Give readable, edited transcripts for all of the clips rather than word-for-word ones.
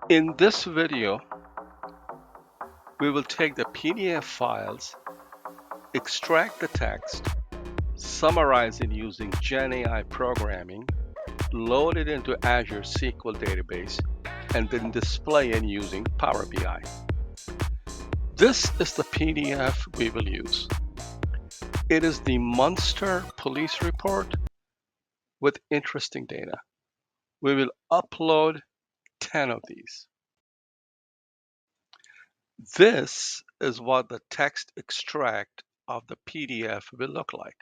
In this video, we will take the PDF files, extract the text, summarize it using GenAI programming, load it into Azure SQL database, and then display it using Power BI. This is the PDF we will use. It is the Munster Police Report with interesting data. We will upload 10 of these. This is what the text extract of the PDF will look like.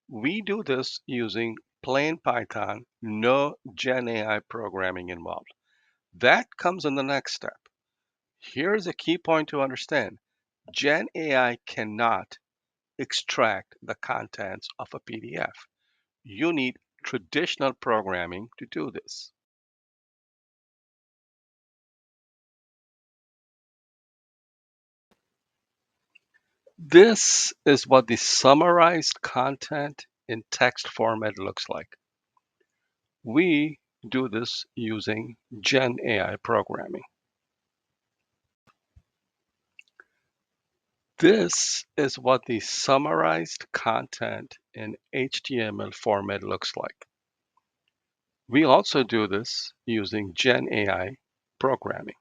We do this using plain Python, no GenAI programming involved. That comes in the next step. Here's a key point to understand. GenAI cannot extract the contents of a PDF. You need traditional programming to do this. This is what the summarized content in text format looks like. We do this using GenAI programming. This is what the summarized content in HTML format looks like. We also do this using GenAI programming.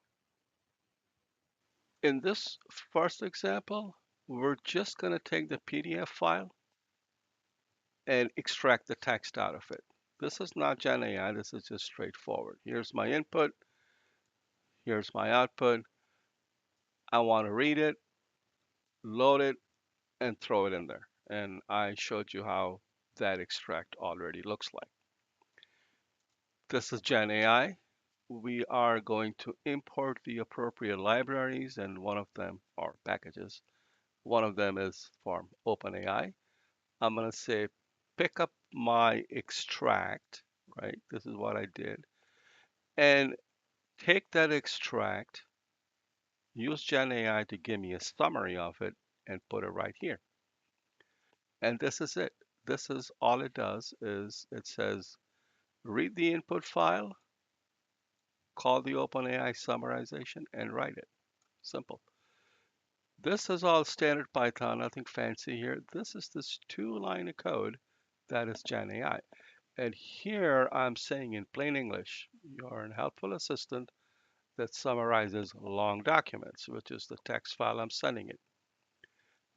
In this first example, we're just going to take the PDF file and extract the text out of it. This is not GenAI, this is just straightforward. Here's my input, here's my output. I want to read it, load it, and throw it in there. And I showed you how that extract already looks like. This is GenAI. We are going to import the appropriate libraries, and one of them are packages. One of them is from OpenAI. I'm going to say pick up my extract, right? This is what I did. And take that extract, use GenAI to give me a summary of it, and put it right here. And this is it. This is all it does is it says, read the input file, call the OpenAI summarization, and write it. Simple. This is all standard Python, nothing fancy here. This is this 2 line of code that is GenAI. And here I'm saying in plain English, you're an helpful assistant that summarizes long documents, which is the text file I'm sending it.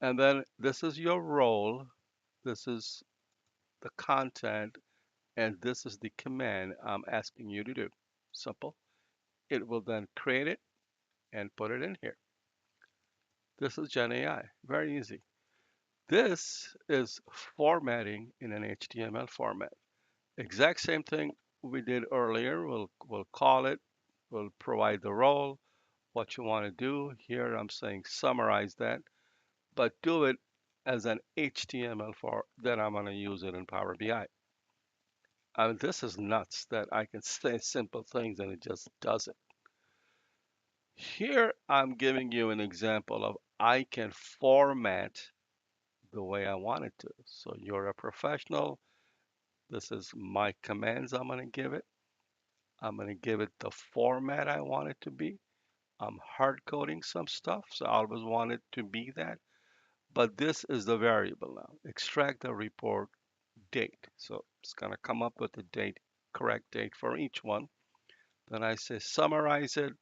And then this is your role, this is the content, and this is the command I'm asking you to do. Simple. It will then create it and put it in here. This is GenAI. Very easy. This is formatting in an HTML format. Exact same thing we did earlier. We'll call it, we'll provide the role, what you want to do. Here I'm saying summarize that, but do it as an HTML for then I'm going to use it in Power BI. I mean, this is nuts that I can say simple things and it just does it. Here I'm giving you an example of I can format the way I want it to. So you're a professional. This is my commands I'm going to give it. I'm going to give it the format I want it to be. I'm hard coding some stuff, so I always want it to be that. But this is the variable now. Extract the report date. So it's going to come up with the date, correct date for each one. Then I say summarize it,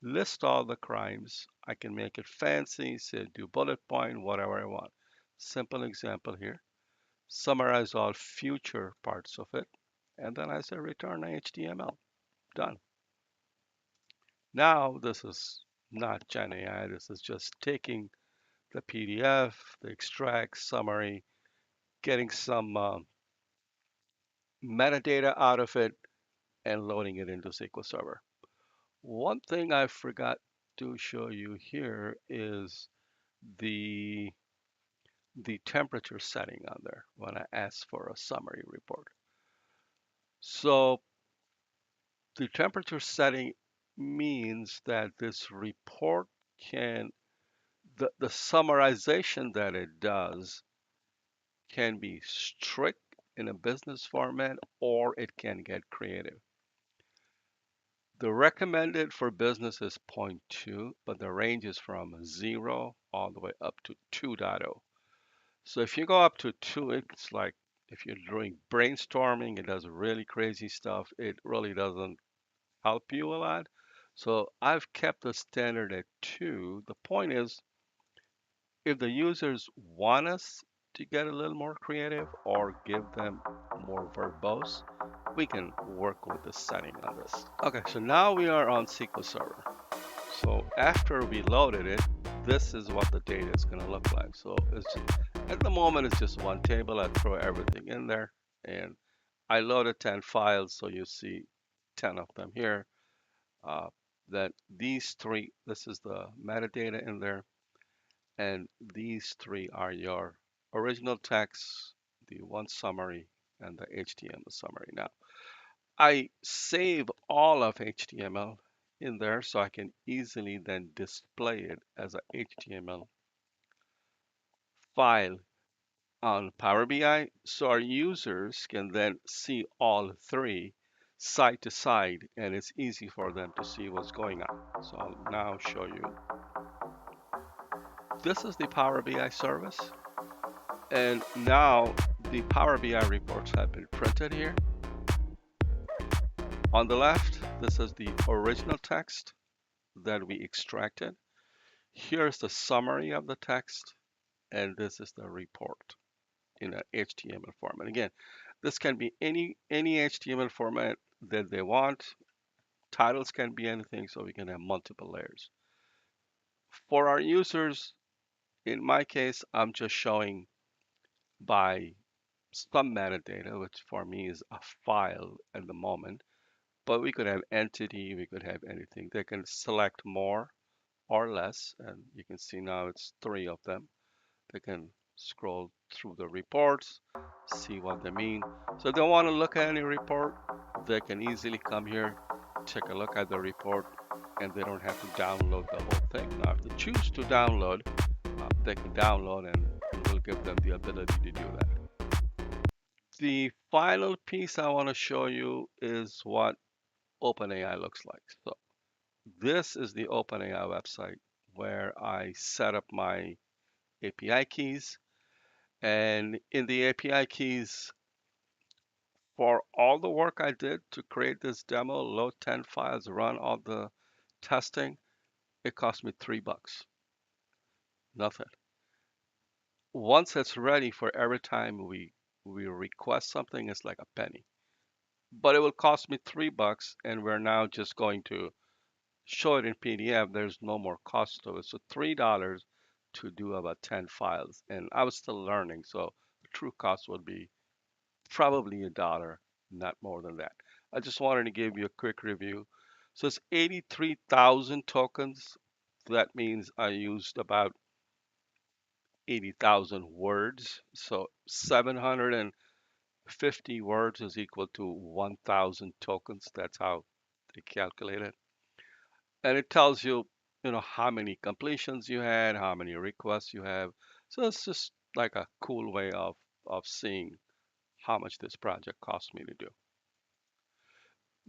list all the crimes. I can make it fancy, say do bullet point, whatever I want. Simple example here. Summarize all future parts of it. And then I say return HTML. Done. Now this is not GenAI. This is just taking the PDF, the extract, summary, getting some metadata out of it, and loading it into SQL Server. One thing I forgot to show you here is the the temperature setting on there when I ask for a summary report. So the temperature setting means that this report can the summarization that it does can be strict in a business format or it can get creative. The recommended for business is zero point 0.2, but the range is from 0 all the way up to 2.0. So if you go up to 2, it's like if you're doing brainstorming, it does really crazy stuff. It really doesn't help you a lot. So I've kept the standard at 2. The point is, if the users want us to get a little more creative or give them more verbose, we can work with the setting on this. Okay, so now we are on SQL Server. So after we loaded it, this is what the data is going to look like. So at the moment, it's just one table. I throw everything in there, and I loaded 10 files, so you see 10 of them here. Uh, that these three, this is the metadata in there, and these three are your original text, the one summary, and the HTML summary. Now, I save all of HTML in there so I can easily then display it as a HTML file on Power BI so our users can then see all three side to side and it's easy for them to see what's going on. So I'll now show you. This is the Power BI service, and now the Power BI reports have been printed here. On the left, this is the original text that we extracted. Here's the summary of the text, and this is the report in an HTML format. Again, this can be any HTML format that they want. Titles can be anything, so we can have multiple layers. For our users, in my case, I'm just showing by some metadata, which for me is a file at the moment. But we could have entity, we could have anything. They can select more or less, and you can see now it's three of them. They can scroll through the reports, see what they mean. So if they want to look at any report, they can easily come here, take a look at the report, and they don't have to download the whole thing. Now, if they choose to download, they can download and we'll give them the ability to do that. The final piece I want to show you is what OpenAI looks like. So this is the OpenAI website where I set up my API keys. And in the API keys, for all the work I did to create this demo, load 10 files, run all the testing, it cost me $3. Nothing. Once it's ready for every time we request something, it's like a penny. But it will cost me $3, and we're now just going to show it in PDF. There's no more cost to it. So $3 to do about 10 files. And I was still learning, so the true cost would be probably $1, not more than that. I just wanted to give you a quick review. So it's 83,000 tokens. That means I used about 80,000 words. So 750 words is equal to 1,000 tokens. That's how they calculate it. And it tells you, how many completions you had, how many requests you have. So it's just like a cool way of seeing how much this project cost me to do.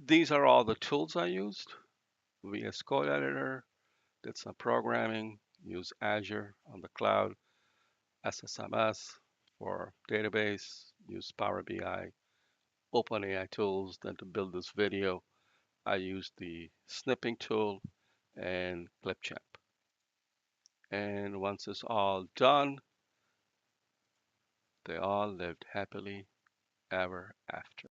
These are all the tools I used. VS Code Editor, did some programming, use Azure on the cloud, SSMS for database, use Power BI, OpenAI tools. Then to build this video, I used the snipping tool and Clipchamp. And once it's all done, they all lived happily ever after.